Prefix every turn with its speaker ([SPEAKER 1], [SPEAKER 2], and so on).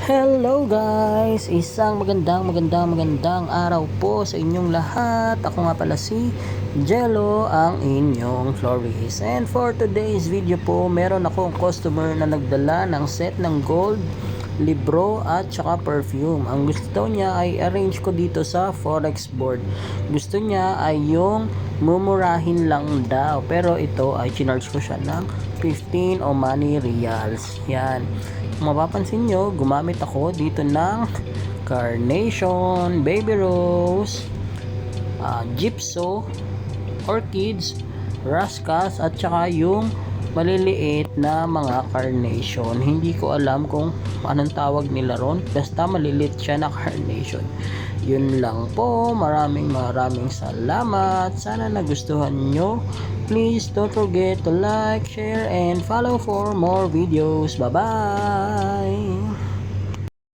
[SPEAKER 1] Hello guys! Isang magandang araw po sa inyong lahat. Ako nga pala si Jello, ang inyong florist. And for today's video po, meron akong customer na nagdala ng set ng gold, libro at saka perfume. Ang gusto niya ay arrange ko dito sa forex board. Gusto niya ay yung mumurahin lang daw. Pero ito ay chinarge ko siya ng 15 Omani Reals. Yan. Kung mapapansin nyo, gumamit ako dito ng carnation, baby rose, gypso, orchids, rascas, at saka yung maliliit na mga carnation. Hindi ko alam kung anong tawag nila ron, basta maliliit siya na carnation. Yun lang po. Maraming salamat. Sana nagustuhan nyo. Please don't forget to like, share, and follow for more videos. Bye bye.